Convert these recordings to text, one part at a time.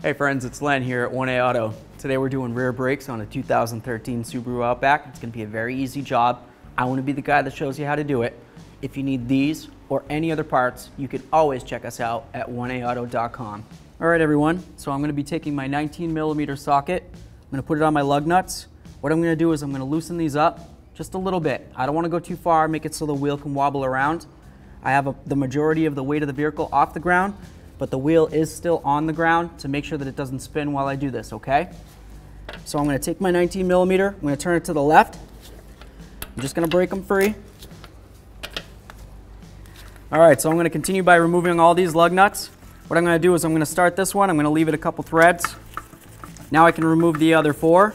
Hey friends, it's Len here at 1A Auto. Today we're doing rear brakes on a 2013 Subaru Outback. It's going to be a very easy job. I want to be the guy that shows you how to do it. If you need these or any other parts, you can always check us out at 1aauto.com. Alright everyone, so I'm going to be taking my 19mm socket. I'm going to put it on my lug nuts. What I'm going to do is I'm going to loosen these up just a little bit. I don't want to go too far, make it so the wheel can wobble around. I have the majority of the weight of the vehicle off the ground, but the wheel is still on the ground to make sure that it doesn't spin while I do this, okay? So I'm going to take my 19mm, I'm going to turn it to the left. I'm just going to break them free. Alright, so I'm going to continue by removing all these lug nuts. What I'm going to do is I'm going to start this one, I'm going to leave it a couple threads. Now I can remove the other four.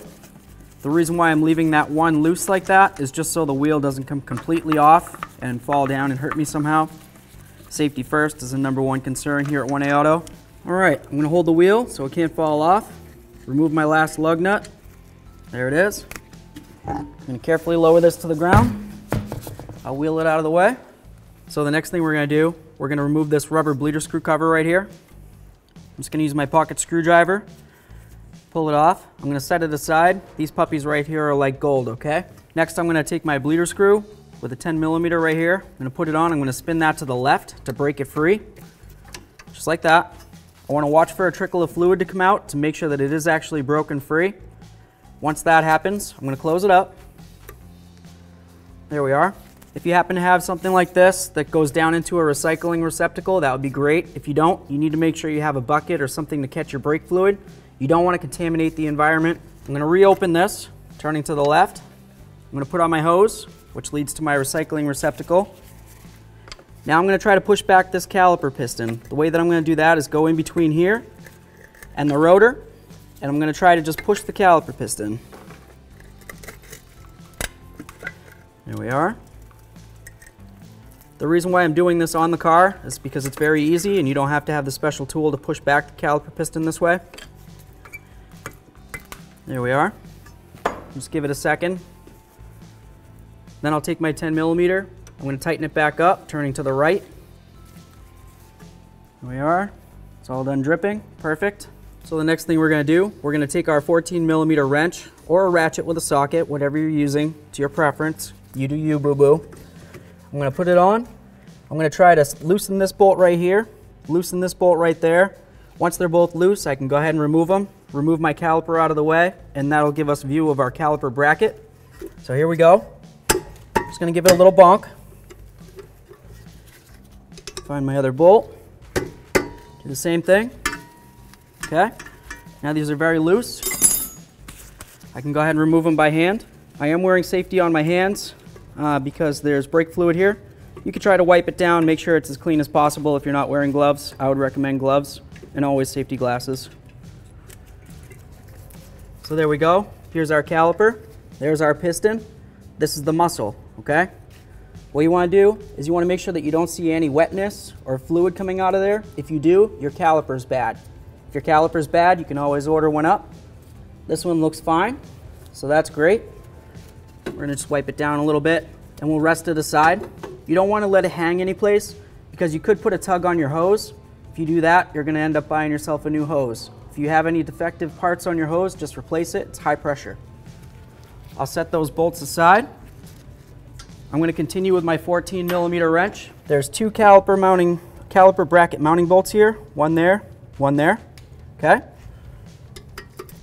The reason why I'm leaving that one loose like that is just so the wheel doesn't come completely off and fall down and hurt me somehow. Safety first is the #1 concern here at 1A Auto. Alright, I'm going to hold the wheel so it can't fall off. Remove my last lug nut. There it is. I'm going to carefully lower this to the ground. I'll wheel it out of the way. So the next thing we're going to do, we're going to remove this rubber bleeder screw cover right here. I'm just going to use my pocket screwdriver. Pull it off. I'm going to set it aside. These puppies right here are like gold, okay? Next I'm going to take my bleeder screw with a 10mm right here. I'm going to put it on. I'm going to spin that to the left to break it free. Just like that. I want to watch for a trickle of fluid to come out to make sure that it is actually broken free. Once that happens, I'm going to close it up. There we are. If you happen to have something like this that goes down into a recycling receptacle, that would be great. If you don't, you need to make sure you have a bucket or something to catch your brake fluid. You don't want to contaminate the environment. I'm going to reopen this, turning to the left. I'm going to put on my hose, which leads to my recycling receptacle. Now I'm going to try to push back this caliper piston. The way that I'm going to do that is go in between here and the rotor, and I'm going to try to just push the caliper piston. There we are. The reason why I'm doing this on the car is because it's very easy and you don't have to have the special tool to push back the caliper piston this way. There we are. Just give it a second. Then I'll take my 10mm. I'm going to tighten it back up, turning to the right. There we are. It's all done dripping. Perfect. So the next thing we're going to do, we're going to take our 14mm wrench or a ratchet with a socket, whatever you're using, to your preference. You do you, boo-boo. I'm going to put it on. I'm going to try to loosen this bolt right here, loosen this bolt right there. Once they're both loose, I can go ahead and remove them, remove my caliper out of the way, and that'll give us view of our caliper bracket. So here we go. Just going to give it a little bonk. Find my other bolt. Do the same thing. Okay. Now these are very loose. I can go ahead and remove them by hand. I am wearing safety on my hands because there's brake fluid here. You can try to wipe it down, make sure it's as clean as possible. If you're not wearing gloves, I would recommend gloves and always safety glasses. So there we go. Here's our caliper. There's our piston. This is the muscle, okay? What you want to do is you want to make sure that you don't see any wetness or fluid coming out of there. If you do, your caliper's bad. If your caliper's bad, you can always order one up. This one looks fine, so that's great. We're going to just wipe it down a little bit and we'll rest it aside. You don't want to let it hang anyplace because you could put a tug on your hose. If you do that, you're going to end up buying yourself a new hose. If you have any defective parts on your hose, just replace it. It's high pressure. I'll set those bolts aside. I'm going to continue with my 14mm wrench. There's two caliper bracket mounting bolts here. One there, okay?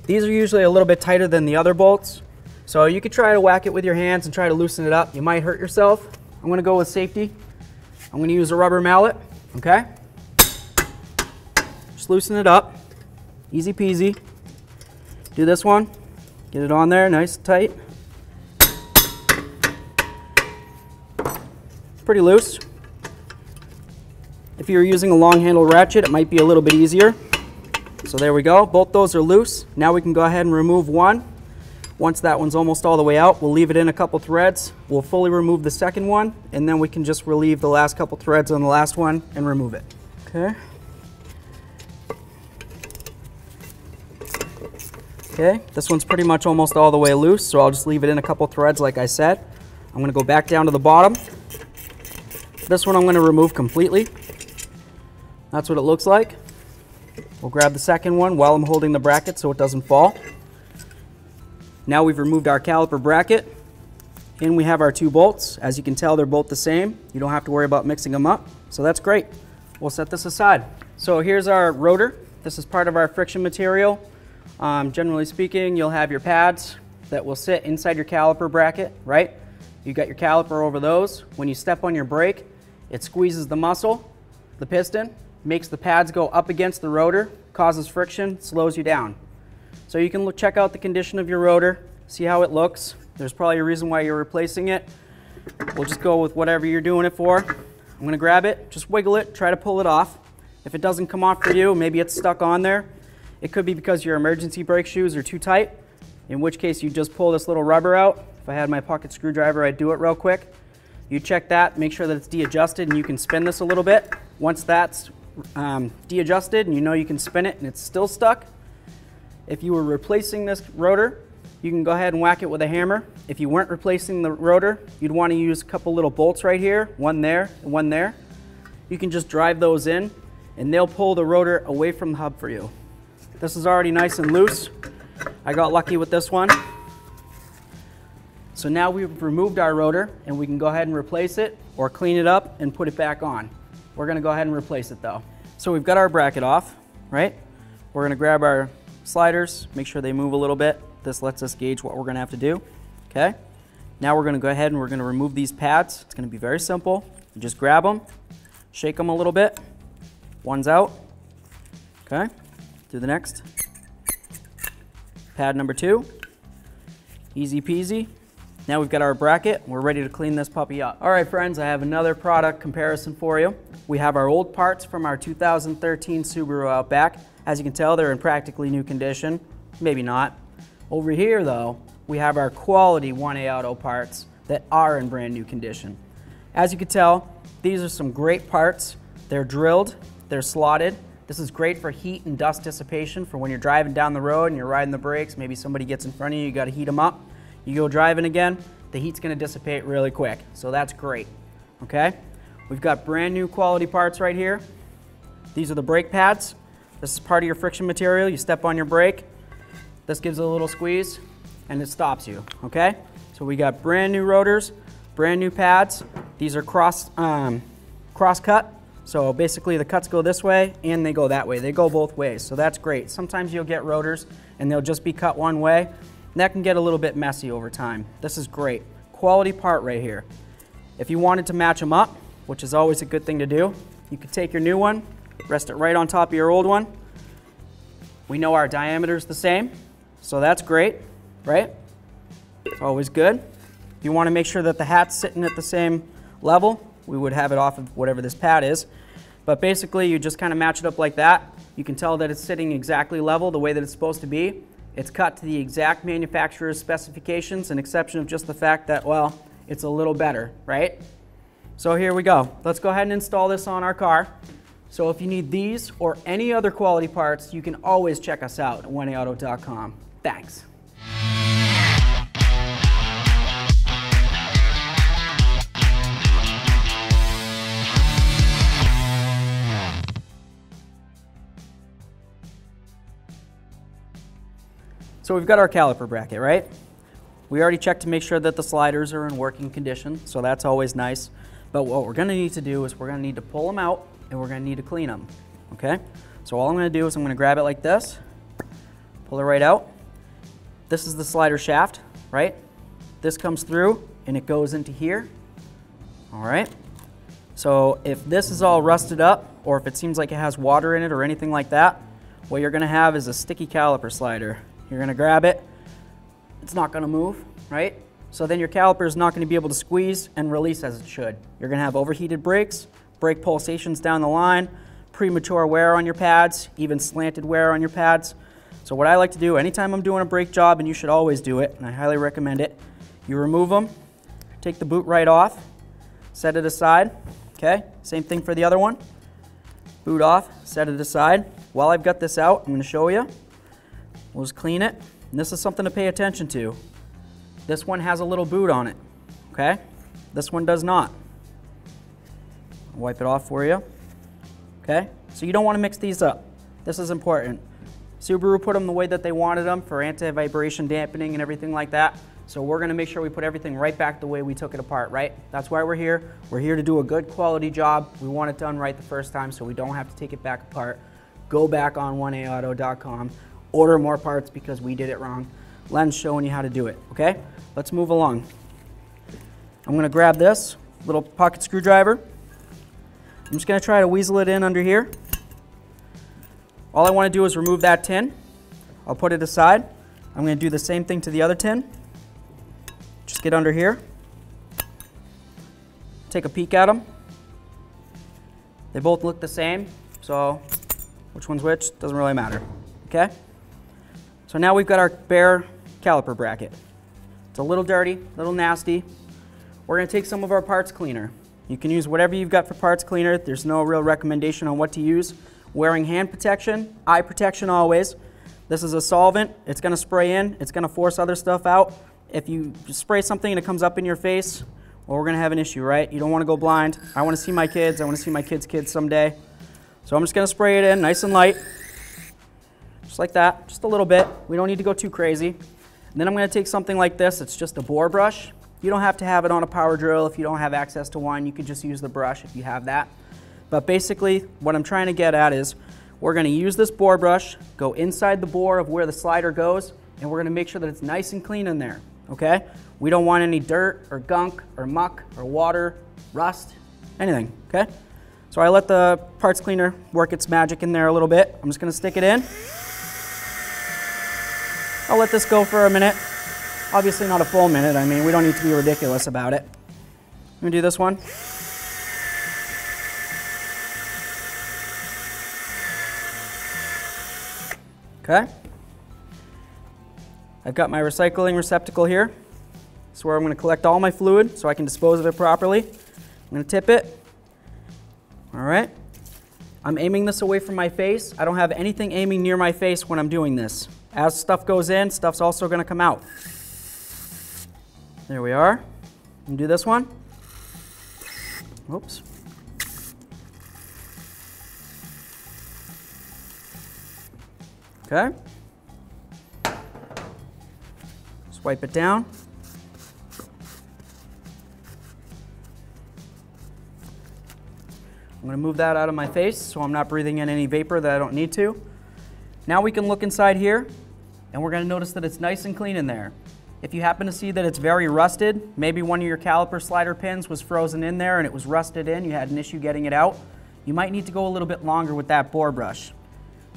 These are usually a little bit tighter than the other bolts. So you could try to whack it with your hands and try to loosen it up. You might hurt yourself. I'm going to go with safety. I'm going to use a rubber mallet, okay? Just loosen it up. Easy peasy. Do this one. Get it on there, nice and tight. Pretty loose. If you're using a long handle ratchet, it might be a little bit easier. So there we go. Both those are loose. Now we can go ahead and remove one. Once that one's almost all the way out, we'll leave it in a couple threads. We'll fully remove the second one, and then we can just relieve the last couple threads on the last one and remove it. Okay. Okay, this one's pretty much almost all the way loose, so I'll just leave it in a couple threads like I said. I'm going to go back down to the bottom. This one I'm going to remove completely. That's what it looks like. We'll grab the second one while I'm holding the bracket so it doesn't fall. Now we've removed our caliper bracket, and we have our 2 bolts. As you can tell, they're both the same. You don't have to worry about mixing them up, so that's great. We'll set this aside. So here's our rotor. This is part of our friction material. Generally speaking, you'll have your pads that will sit inside your caliper bracket, right? You got your caliper over those. When you step on your brake, it squeezes the muscle, the piston, makes the pads go up against the rotor, causes friction, slows you down. So you can check out the condition of your rotor, see how it looks. There's probably a reason why you're replacing it. We'll just go with whatever you're doing it for. I'm gonna grab it, just wiggle it, try to pull it off. If it doesn't come off for you, maybe it's stuck on there. It could be because your emergency brake shoes are too tight, in which case you just pull this little rubber out. If I had my pocket screwdriver, I'd do it real quick. You check that, make sure that it's de-adjusted, and you can spin this a little bit. Once that's de-adjusted and you know you can spin it and it's still stuck, if you were replacing this rotor, you can go ahead and whack it with a hammer. If you weren't replacing the rotor, you'd want to use a couple little bolts right here, one there and one there. You can just drive those in and they'll pull the rotor away from the hub for you. This is already nice and loose. I got lucky with this one. So now we've removed our rotor and we can go ahead and replace it or clean it up and put it back on. We're gonna go ahead and replace it though. So we've got our bracket off, right? We're gonna grab our sliders, make sure they move a little bit. This lets us gauge what we're gonna have to do, okay? Now we're gonna go ahead and we're gonna remove these pads. It's gonna be very simple. You just grab them, shake them a little bit. One's out, okay? Do the next. Pad number 2, easy peasy. Now we've got our bracket, we're ready to clean this puppy up. All right friends, I have another product comparison for you. We have our old parts from our 2013 Subaru Outback. As you can tell, they're in practically new condition, maybe not. Over here though, we have our quality 1A Auto parts that are in brand new condition. As you can tell, these are some great parts. They're drilled, they're slotted. This is great for heat and dust dissipation for when you're driving down the road and you're riding the brakes. Maybe somebody gets in front of you, you gotta heat them up. You go driving again, the heat's gonna dissipate really quick. So that's great, okay? We've got brand new quality parts right here. These are the brake pads. This is part of your friction material. You step on your brake, this gives it a little squeeze and it stops you, okay? So we got brand new rotors, brand new pads. These are cross cut. So basically the cuts go this way and they go that way. They go both ways, so that's great. Sometimes you'll get rotors and they'll just be cut one way. And that can get a little bit messy over time. This is great. Quality part right here. If you wanted to match them up, which is always a good thing to do, you could take your new one, rest it right on top of your old one. We know our diameter is the same, so that's great, right? It's always good. If you want to make sure that the hat's sitting at the same level, we would have it off of whatever this pad is. But basically, you just kind of match it up like that. You can tell that it's sitting exactly level the way that it's supposed to be. It's cut to the exact manufacturer's specifications, an exception of just the fact that, well, it's a little better, right? So here we go. Let's go ahead and install this on our car. So if you need these or any other quality parts, you can always check us out at 1aauto.com. Thanks. So we've got our caliper bracket, right? We already checked to make sure that the sliders are in working condition, so that's always nice. But what we're gonna need to do is we're gonna need to pull them out and we're gonna need to clean them, okay? So all I'm gonna do is I'm gonna grab it like this, pull it right out. This is the slider shaft, right? This comes through and it goes into here, all right? So if this is all rusted up or if it seems like it has water in it or anything like that, what you're gonna have is a sticky caliper slider. You're gonna grab it, it's not gonna move, right? So then your caliper is not gonna be able to squeeze and release as it should. You're gonna have overheated brakes, brake pulsations down the line, premature wear on your pads, even slanted wear on your pads. So what I like to do anytime I'm doing a brake job, and you should always do it, and I highly recommend it, you remove them, take the boot right off, set it aside, okay? Same thing for the other one. Boot off, set it aside. While I've got this out, I'm gonna show you. We'll just clean it. And this is something to pay attention to. This one has a little boot on it, okay? This one does not. I'll wipe it off for you, okay? So you don't want to mix these up. This is important. Subaru put them the way that they wanted them for anti-vibration dampening and everything like that. So we're gonna make sure we put everything right back the way we took it apart, right? That's why we're here. We're here to do a good quality job. We want it done right the first time so we don't have to take it back apart. Go back on 1aauto.com, order more parts because we did it wrong. Len's showing you how to do it, okay? Let's move along. I'm gonna grab this little pocket screwdriver. I'm just gonna try to weasel it in under here. All I wanna do is remove that tin. I'll put it aside. I'm gonna do the same thing to the other tin. Just get under here. Take a peek at them. They both look the same, so which one's which doesn't really matter, okay? So now we've got our bare caliper bracket. It's a little dirty, a little nasty. We're gonna take some of our parts cleaner. You can use whatever you've got for parts cleaner. There's no real recommendation on what to use. Wearing hand protection, eye protection always. This is a solvent. It's gonna spray in. It's gonna force other stuff out. If you spray something and it comes up in your face, well, we're gonna have an issue, right? You don't wanna go blind. I wanna see my kids. I wanna see my kids' kids someday. So I'm just gonna spray it in nice and light. Just like that, just a little bit. We don't need to go too crazy. And then I'm gonna take something like this. It's just a bore brush. You don't have to have it on a power drill if you don't have access to one. You could just use the brush if you have that. But basically, what I'm trying to get at is we're gonna use this bore brush, go inside the bore of where the slider goes, and we're gonna make sure that it's nice and clean in there, okay? We don't want any dirt or gunk or muck or water, rust, anything, okay? So I let the parts cleaner work its magic in there a little bit. I'm just gonna stick it in. I'll let this go for a minute. Obviously not a full minute. I mean, we don't need to be ridiculous about it. Let me do this one. Okay. I've got my recycling receptacle here. This is where I'm going to collect all my fluid so I can dispose of it properly. I'm going to tip it. All right. I'm aiming this away from my face. I don't have anything aiming near my face when I'm doing this. As stuff goes in, stuff's also going to come out. There we are. And do this one. Oops. Okay. Just wipe it down. I'm going to move that out of my face so I'm not breathing in any vapor that I don't need to. Now we can look inside here and we're going to notice that it's nice and clean in there. If you happen to see that it's very rusted, maybe one of your caliper slider pins was frozen in there and it was rusted in, you had an issue getting it out, you might need to go a little bit longer with that bore brush.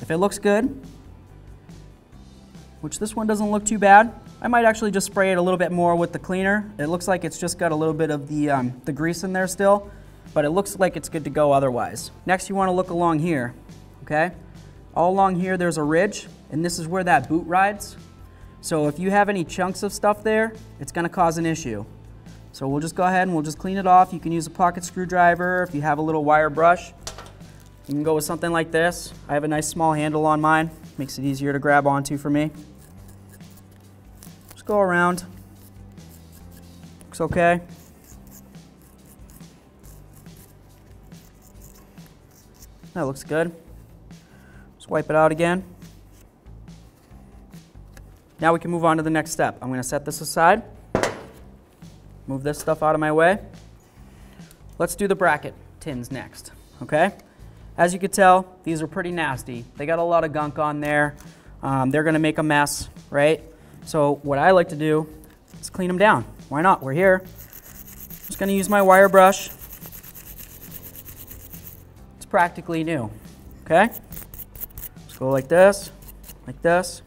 If it looks good, which this one doesn't look too bad, I might actually just spray it a little bit more with the cleaner. It looks like it's just got a little bit of the grease in there still, but it looks like it's good to go otherwise. Next you want to look along here, okay? All along here there's a ridge, and this is where that boot rides. So if you have any chunks of stuff there, it's going to cause an issue. So we'll just go ahead and we'll just clean it off. You can use a pocket screwdriver. If you have a little wire brush, you can go with something like this. I have a nice small handle on mine. Makes it easier to grab onto for me. Just go around. Looks okay. That looks good. Just wipe it out again. Now we can move on to the next step. I'm going to set this aside. Move this stuff out of my way. Let's do the bracket tins next, okay? As you can tell, these are pretty nasty. They got a lot of gunk on there. They're going to make a mess, right? So what I like to do is clean them down. Why not? We're here. I'm just going to use my wire brush. It's practically new, okay? Just go like this, like this.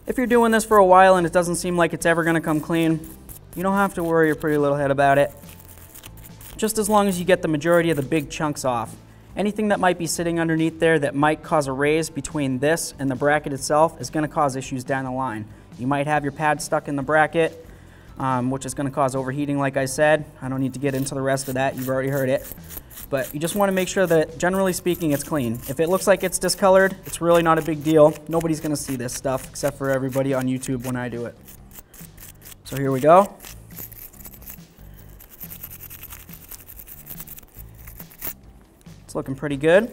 If you're doing this for a while and it doesn't seem like it's ever going to come clean, you don't have to worry your pretty little head about it. Just as long as you get the majority of the big chunks off. Anything that might be sitting underneath there that might cause a raise between this and the bracket itself is going to cause issues down the line. You might have your pad stuck in the bracket, which is going to cause overheating like I said. I don't need to get into the rest of that, you've already heard it. But you just want to make sure that, generally speaking, it's clean. If it looks like it's discolored, it's really not a big deal. Nobody's going to see this stuff except for everybody on YouTube when I do it. So here we go. looking pretty good.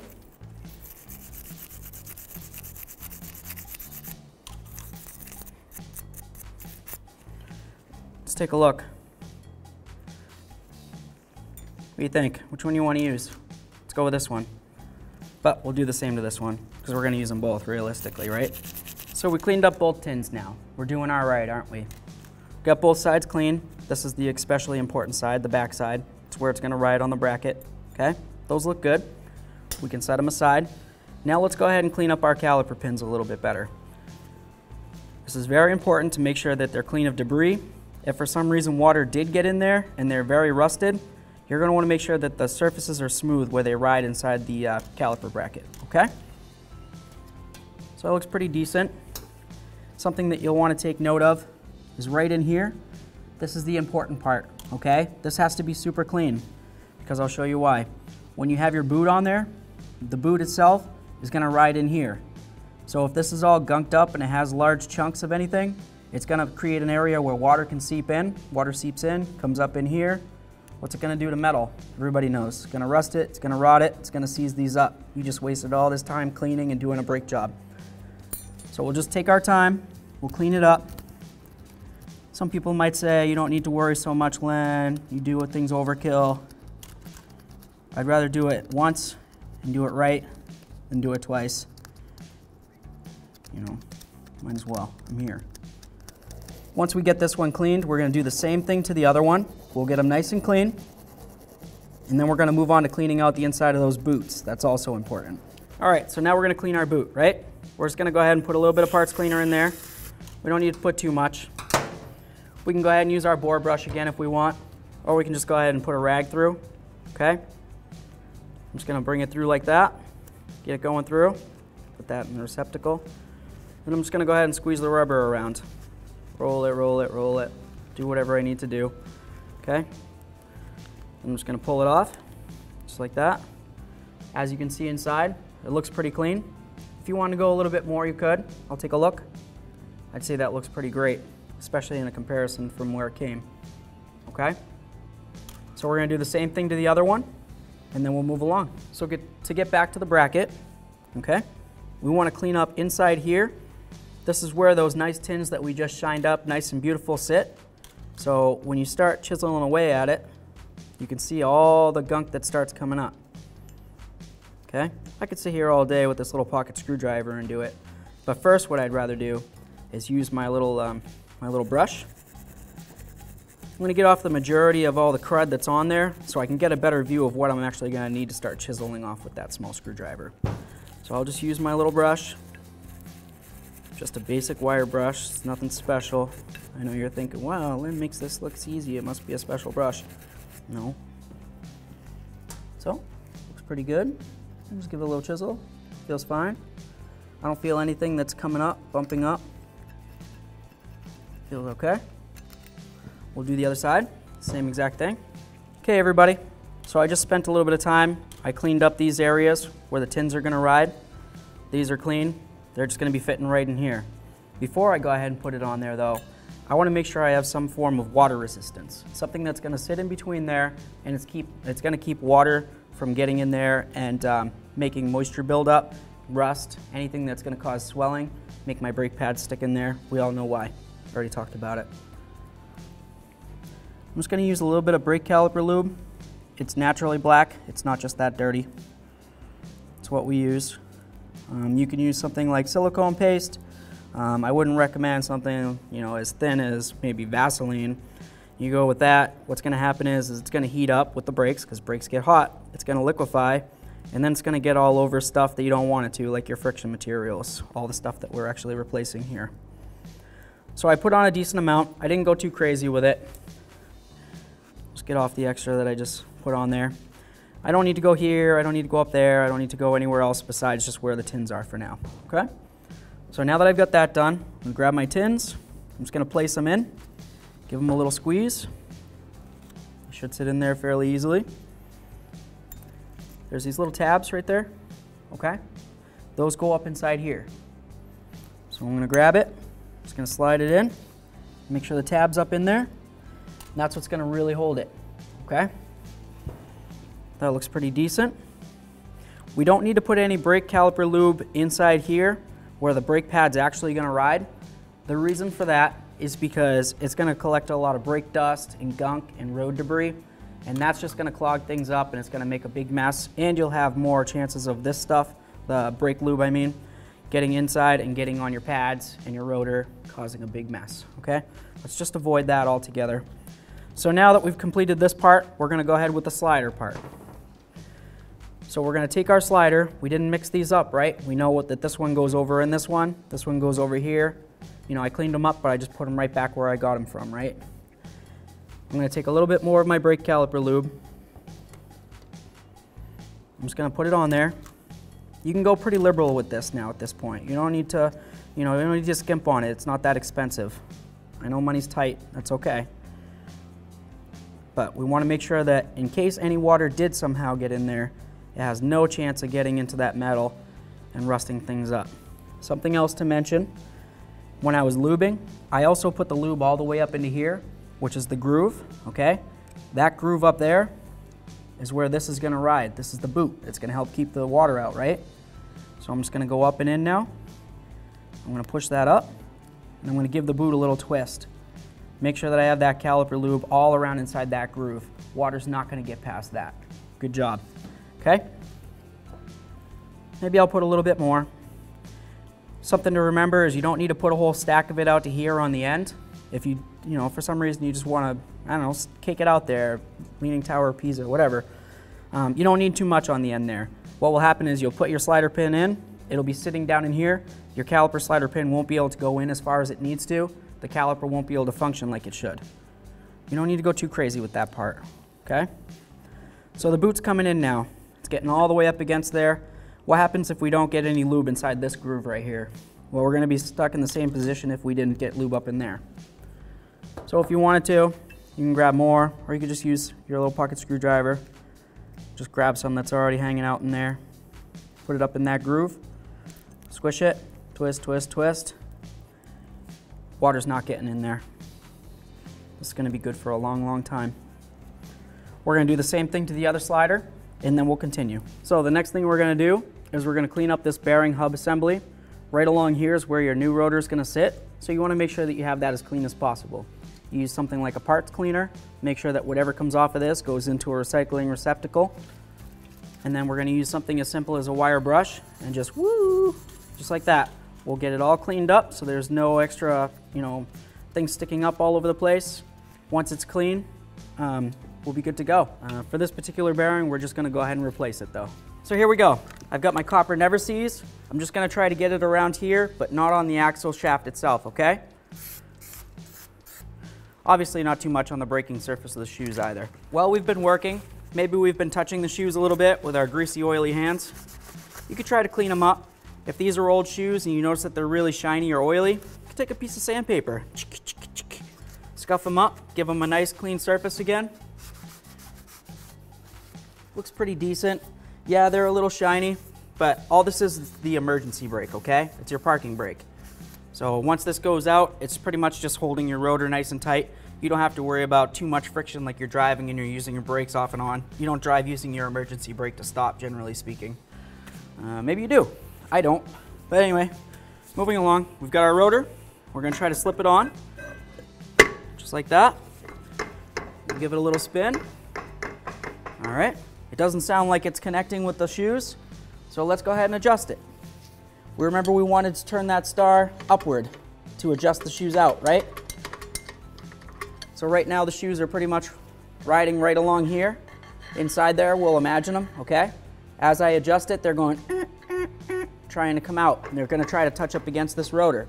Let's take a look. What do you think? Which one do you want to use? Let's go with this one. But we'll do the same to this one because we're going to use them both realistically, right? So we cleaned up both tins now. We're doing all right, aren't we? Got both sides clean. This is the especially important side, the back side. It's where it's going to ride on the bracket, okay? Those look good. We can set them aside. Now let's go ahead and clean up our caliper pins a little bit better. This is very important to make sure that they're clean of debris. If for some reason water did get in there and they're very rusted, you're going to want to make sure that the surfaces are smooth where they ride inside the caliper bracket, okay? So it looks pretty decent. Something that you'll want to take note of is right in here. This is the important part, okay? This has to be super clean because I'll show you why. When you have your boot on there, the boot itself is going to ride in here. So if this is all gunked up and it has large chunks of anything, it's going to create an area where water can seep in. Water seeps in, comes up in here. What's it going to do to metal? Everybody knows. It's going to rust it, it's going to rot it, it's going to seize these up. You just wasted all this time cleaning and doing a brake job. So we'll just take our time, we'll clean it up. Some people might say you don't need to worry so much, Len. You do things overkill. I'd rather do it once and do it right than do it twice. You know, might as well. I'm here. Once we get this one cleaned, we're going to do the same thing to the other one. We'll get them nice and clean. And then we're going to move on to cleaning out the inside of those boots. That's also important. All right, so now we're going to clean our boot, right? We're just going to go ahead and put a little bit of parts cleaner in there. We don't need to put too much. We can go ahead and use our bore brush again if we want, or we can just go ahead and put a rag through, okay? I'm just going to bring it through like that, get it going through, put that in the receptacle. And I'm just going to go ahead and squeeze the rubber around. Roll it, roll it, roll it. Do whatever I need to do. Okay? I'm just going to pull it off, just like that. As you can see inside, it looks pretty clean. If you want to go a little bit more, you could. I'll take a look. I'd say that looks pretty great, especially in a comparison from where it came. Okay? So we're going to do the same thing to the other one, and then we'll move along. So to get back to the bracket, okay, we want to clean up inside here. This is where those nice tins that we just shined up, nice and beautiful, sit. So when you start chiseling away at it, you can see all the gunk that starts coming up. Okay? I could sit here all day with this little pocket screwdriver and do it. But first, what I'd rather do is use my little brush. I'm going to get off the majority of all the crud that's on there so I can get a better view of what I'm actually going to need to start chiseling off with that small screwdriver. So I'll just use my little brush. Just a basic wire brush, it's nothing special. I know you're thinking, wow, Lynn makes this look easy, it must be a special brush. No. So, looks pretty good. I'll just give it a little chisel, feels fine. I don't feel anything that's coming up, bumping up. Feels okay. We'll do the other side, same exact thing. Okay, everybody, so I just spent a little bit of time. I cleaned up these areas where the tins are gonna ride. These are clean. They're just going to be fitting right in here. Before I go ahead and put it on there though, I want to make sure I have some form of water resistance. Something that's going to sit in between there and it's going to keep water from getting in there and making moisture build up, rust, anything that's going to cause swelling, make my brake pads stick in there. We all know why. Already talked about it. I'm just going to use a little bit of brake caliper lube. It's naturally black. It's not just that dirty. It's what we use. You can use something like silicone paste. I wouldn't recommend something, you know, as thin as maybe Vaseline. You go with that, what's going to happen is it's going to heat up with the brakes because brakes get hot. It's going to liquefy, and then it's going to get all over stuff that you don't want it to, like your friction materials, all the stuff that we're actually replacing here. So I put on a decent amount. I didn't go too crazy with it. Just get off the extra that I just put on there. I don't need to go here, I don't need to go up there, I don't need to go anywhere else besides just where the tins are for now, okay? So now that I've got that done, I'm gonna grab my tins, I'm just gonna place them in, give them a little squeeze. They should sit in there fairly easily. There's these little tabs right there, okay? Those go up inside here. So I'm gonna grab it, just gonna slide it in, make sure the tab's up in there, and that's what's gonna really hold it, okay? That looks pretty decent. We don't need to put any brake caliper lube inside here where the brake pad's actually going to ride. The reason for that is because it's going to collect a lot of brake dust and gunk and road debris, and that's just going to clog things up and it's going to make a big mess, and you'll have more chances of this stuff, the brake lube I mean, getting inside and getting on your pads and your rotor, causing a big mess, okay? Let's just avoid that altogether. So now that we've completed this part, we're going to go ahead with the slider part. So we're going to take our slider. We didn't mix these up, right? We know that this one goes over in this one goes over here. You know, I cleaned them up, but I just put them right back where I got them from, right? I'm going to take a little bit more of my brake caliper lube. I'm just going to put it on there. You can go pretty liberal with this now at this point. You don't need to, you don't need to skimp on it. It's not that expensive. I know money's tight. That's okay. But we want to make sure that in case any water did somehow get in there, it has no chance of getting into that metal and rusting things up. Something else to mention, when I was lubing, I also put the lube all the way up into here, which is the groove, okay? That groove up there is where this is gonna ride. This is the boot. It's gonna help keep the water out, right? So I'm just gonna go up and in now. I'm gonna push that up, and I'm gonna give the boot a little twist. Make sure that I have that caliper lube all around inside that groove. Water's not gonna get past that. Good job. Okay? Maybe I'll put a little bit more. Something to remember is you don't need to put a whole stack of it out to here on the end. If you for some reason you just want to, I don't know, cake it out there, Leaning Tower of Pisa, whatever. You don't need too much on the end there. What will happen is you'll put your slider pin in, it'll be sitting down in here, your caliper slider pin won't be able to go in as far as it needs to, the caliper won't be able to function like it should. You don't need to go too crazy with that part, okay? So the boot's coming in now. It's getting all the way up against there. What happens if we don't get any lube inside this groove right here? Well, we're gonna be stuck in the same position if we didn't get lube up in there. So if you wanted to, you can grab more, or you could just use your little pocket screwdriver. Just grab some that's already hanging out in there. Put it up in that groove. Squish it, twist, twist, twist. Water's not getting in there. This is gonna be good for a long, long time. We're gonna do the same thing to the other slider, and then we'll continue. So the next thing we're gonna do is we're gonna clean up this bearing hub assembly. Right along here is where your new rotor is gonna sit, so you wanna make sure that you have that as clean as possible. You use something like a parts cleaner, make sure that whatever comes off of this goes into a recycling receptacle, and then we're gonna use something as simple as a wire brush, and just woo, just like that. We'll get it all cleaned up so there's no extra, things sticking up all over the place. Once it's clean, we'll be good to go. For this particular bearing, we're just gonna go ahead and replace it though. So here we go. I've got my copper never sees. I'm just gonna try to get it around here, but not on the axle shaft itself, okay? Obviously not too much on the braking surface of the shoes either. While we've been working, maybe we've been touching the shoes a little bit with our greasy, oily hands. You could try to clean them up. If these are old shoes and you notice that they're really shiny or oily, you can take a piece of sandpaper, scuff them up, give them a nice clean surface again. Looks pretty decent. Yeah, they're a little shiny, but all this is the emergency brake, okay? It's your parking brake. So once this goes out, it's pretty much just holding your rotor nice and tight. You don't have to worry about too much friction like you're driving and you're using your brakes off and on. You don't drive using your emergency brake to stop, generally speaking. Maybe you do. I don't. But anyway, moving along, we've got our rotor. We're gonna try to slip it on, just like that. We'll give it a little spin. All right. It doesn't sound like it's connecting with the shoes, so let's go ahead and adjust it. Remember we wanted to turn that star upward to adjust the shoes out, right? So right now the shoes are pretty much riding right along here. Inside there, we'll imagine them, okay? As I adjust it, they're going trying to come out, and they're gonna try to touch up against this rotor.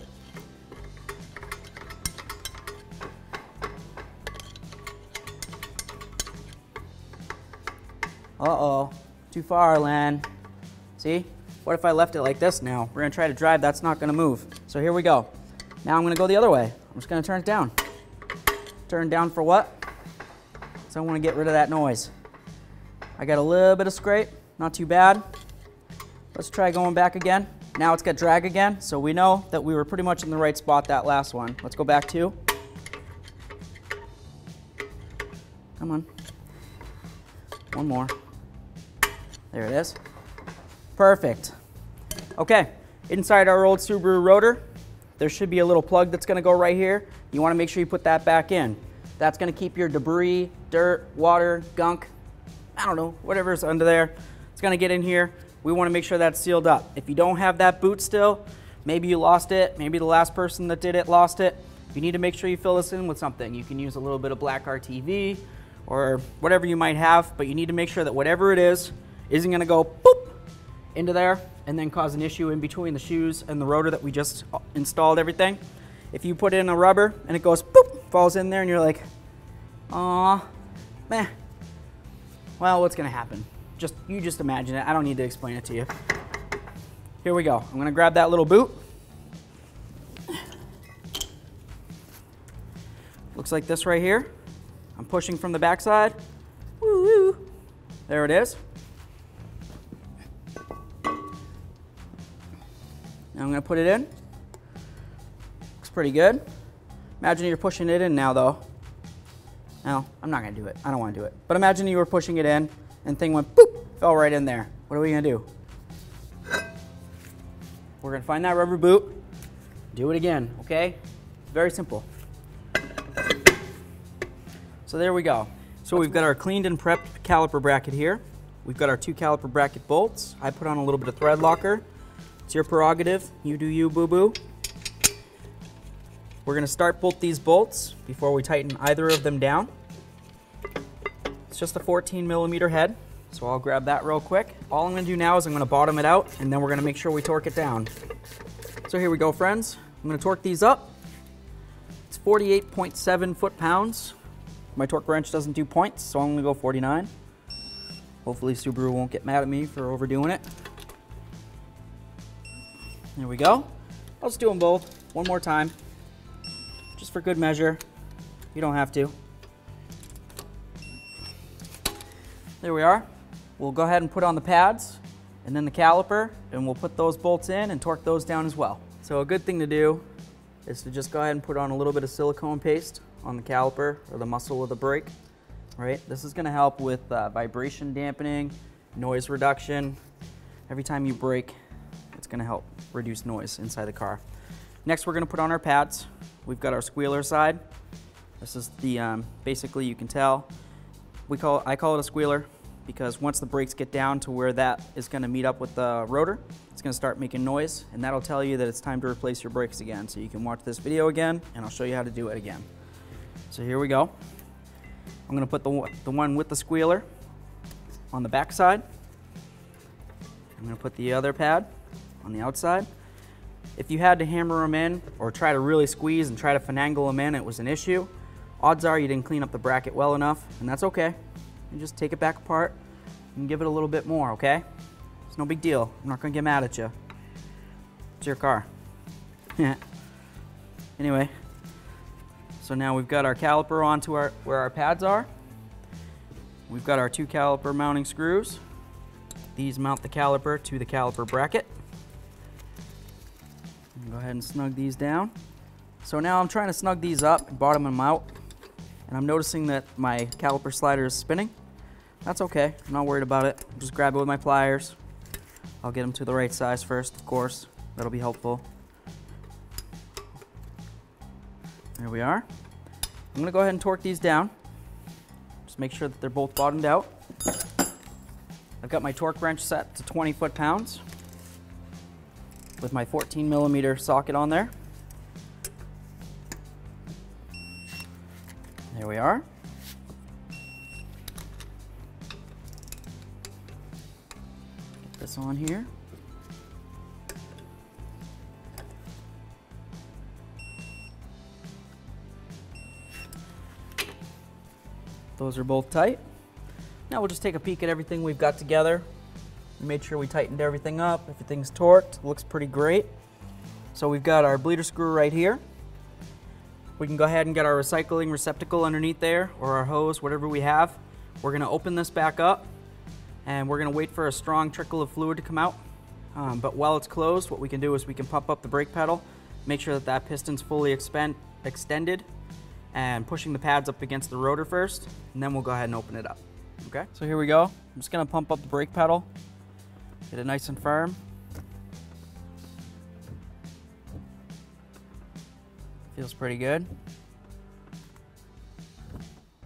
Uh-oh, too far, Len. See? What if I left it like this now? We're gonna try to drive, that's not gonna move. So here we go. Now I'm gonna go the other way. I'm just gonna turn it down. Turn down for what? So I wanna get rid of that noise. I got a little bit of scrape, not too bad. Let's try going back again. Now it's got drag again, so we know that we were pretty much in the right spot that last one. Let's go back to. Come on. One more. There it is. Perfect. Okay, inside our old Subaru Rotor, there should be a little plug that's gonna go right here. You wanna make sure you put that back in. That's gonna keep your debris, dirt, water, gunk, I don't know, whatever's under there. It's gonna get in here. We wanna make sure that's sealed up. If you don't have that boot still, maybe you lost it, maybe the last person that did it lost it, you need to make sure you fill this in with something. You can use a little bit of black RTV or whatever you might have, but you need to make sure that whatever it is isn't gonna go boop into there and then cause an issue in between the shoes and the rotor that we just installed everything. If you put in a rubber and it goes boop, falls in there and you're like, aw, meh. Well, what's gonna happen? You just imagine it. I don't need to explain it to you. Here we go. I'm gonna grab that little boot. Looks like this right here. I'm pushing from the backside. Woo-woo. There it is. Now I'm gonna put it in. Looks pretty good. Imagine you're pushing it in now though. No, I'm not gonna do it. I don't wanna do it. But imagine you were pushing it in and thing went boop, fell right in there. What are we gonna do? We're gonna find that rubber boot, do it again, okay? Very simple. So there we go. So we've got our cleaned and prepped caliper bracket here. We've got our 2 caliper bracket bolts. I put on a little bit of thread locker. It's your prerogative. You do you, boo-boo. We're gonna start both these bolts before we tighten either of them down. It's just a 14mm head, so I'll grab that real quick. All I'm gonna do now is I'm gonna bottom it out, and then we're gonna make sure we torque it down. So here we go, friends. I'm gonna torque these up. It's 48.7 foot-pounds. My torque wrench doesn't do points, so I'm gonna go 49. Hopefully Subaru won't get mad at me for overdoing it. There we go. I'll just do them both one more time, just for good measure. You don't have to. There we are. We'll go ahead and put on the pads and then the caliper, and we'll put those bolts in and torque those down as well. So a good thing to do is to just go ahead and put on a little bit of silicone paste on the caliper or the muscle of the brake, right? This is gonna help with vibration dampening, noise reduction. Every time you brake, it's gonna help reduce noise inside the car. Next, we're gonna put on our pads. We've got our squealer side. This is the, basically you can tell, I call it a squealer because once the brakes get down to where that is gonna meet up with the rotor, it's gonna start making noise, and that'll tell you that it's time to replace your brakes again. So you can watch this video again, and I'll show you how to do it again. So here we go. I'm gonna put the one with the squealer on the back side. I'm gonna put the other pad on the outside. If you had to hammer them in or try to really squeeze and try to finagle them in, it was an issue. Odds are you didn't clean up the bracket well enough, and that's okay. You just take it back apart and give it a little bit more, okay? It's no big deal. I'm not gonna get mad at you. It's your car. Anyway, so now we've got our caliper onto where our pads are. We've got our 2 caliper mounting screws. These mount the caliper to the caliper bracket. Go ahead and snug these down. So now I'm trying to snug these up and bottom them out, and I'm noticing that my caliper slider is spinning. That's okay, I'm not worried about it. I'll just grab it with my pliers. I'll get them to the right size first, of course. That'll be helpful. There we are. I'm gonna go ahead and torque these down. Just make sure that they're both bottomed out. I've got my torque wrench set to 20 foot-pounds with my 14mm socket on there. There we are. Get this on here. Those are both tight. Now we'll just take a peek at everything we've got together. We made sure we tightened everything up. Everything's torqued. Looks pretty great. So we've got our bleeder screw right here. We can go ahead and get our recycling receptacle underneath there, or our hose, whatever we have. We're gonna open this back up, and we're gonna wait for a strong trickle of fluid to come out. But while it's closed, what we can do is we can pump up the brake pedal, make sure that that piston's fully extended, and pushing the pads up against the rotor first, and then we'll go ahead and open it up. Okay, so here we go. I'm just gonna pump up the brake pedal. Get it nice and firm. Feels pretty good.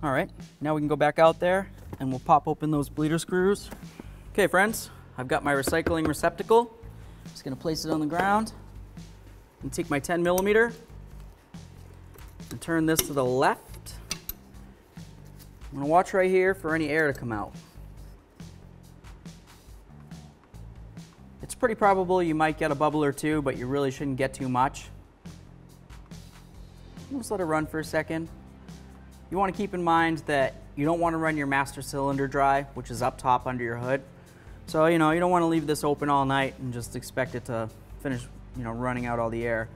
All right, now we can go back out there and we'll pop open those bleeder screws. Okay friends, I've got my recycling receptacle. Just gonna place it on the ground and take my 10mm and turn this to the left. I'm gonna watch right here for any air to come out. It's pretty probable you might get a bubble or two, but you really shouldn't get too much. Just let it run for a second. You want to keep in mind that you don't want to run your master cylinder dry, which is up top under your hood. So, you don't want to leave this open all night and just expect it to finish, running out all the air.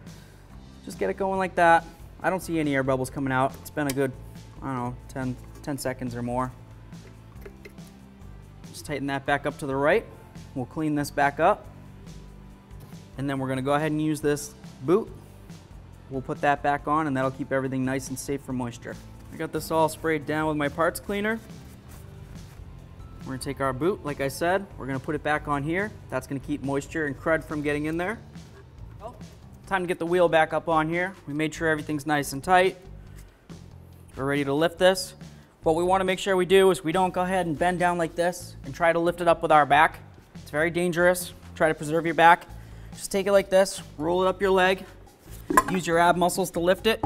Just get it going like that. I don't see any air bubbles coming out. It's been a good, I don't know, 10 seconds or more. Just tighten that back up to the right. We'll clean this back up. And then we're going to go ahead and use this boot. We'll put that back on and that'll keep everything nice and safe from moisture. I got this all sprayed down with my parts cleaner. We're gonna take our boot, like I said, we're gonna put it back on here. That's gonna keep moisture and crud from getting in there. Well, time to get the wheel back up on here. We made sure everything's nice and tight. We're ready to lift this. What we wanna make sure we do is we don't go ahead and bend down like this and try to lift it up with our back. It's very dangerous. Try to preserve your back. Just take it like this, roll it up your leg, use your ab muscles to lift it.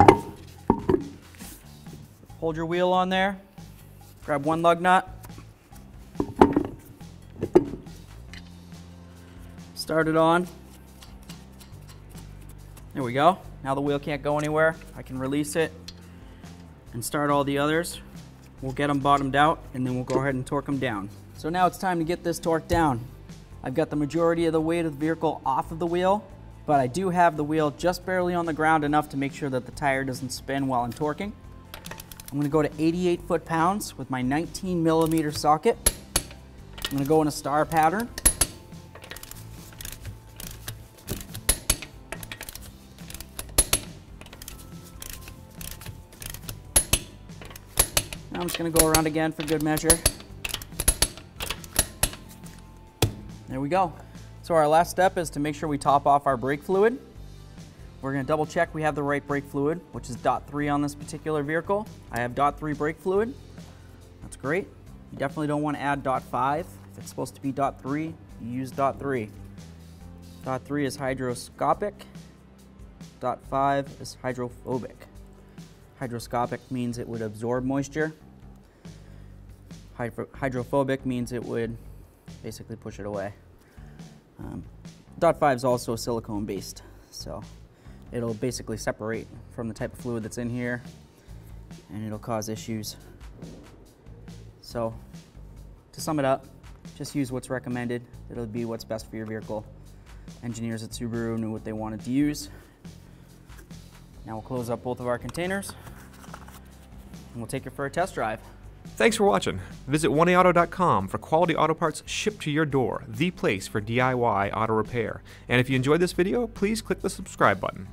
Hold your wheel on there, grab one lug nut, start it on. There we go. Now the wheel can't go anywhere. I can release it and start all the others. We'll get them bottomed out and then we'll go ahead and torque them down. So now it's time to get this torqued down. I've got the majority of the weight of the vehicle off of the wheel, but I do have the wheel just barely on the ground enough to make sure that the tire doesn't spin while I'm torquing. I'm gonna go to 88 foot-pounds with my 19mm socket. I'm gonna go in a star pattern. Now I'm just gonna go around again for good measure. There we go. So our last step is to make sure we top off our brake fluid. We're going to double check we have the right brake fluid, which is .3 on this particular vehicle. I have .3 brake fluid. That's great. You definitely don't want to add .5. If it's supposed to be .3, you use .3. .3 is hydroscopic. .5 is hydrophobic. Hydroscopic means it would absorb moisture. Hydrophobic means it would basically push it away. .5 is also silicone based, so it'll basically separate from the type of fluid that's in here and it'll cause issues. So to sum it up, just use what's recommended. It'll be what's best for your vehicle. Engineers at Subaru knew what they wanted to use. Now we'll close up both of our containers and we'll take it for a test drive. Thanks for watching. Visit 1AAuto.com for quality auto parts shipped to your door, the place for DIY auto repair. And if you enjoyed this video, please click the subscribe button.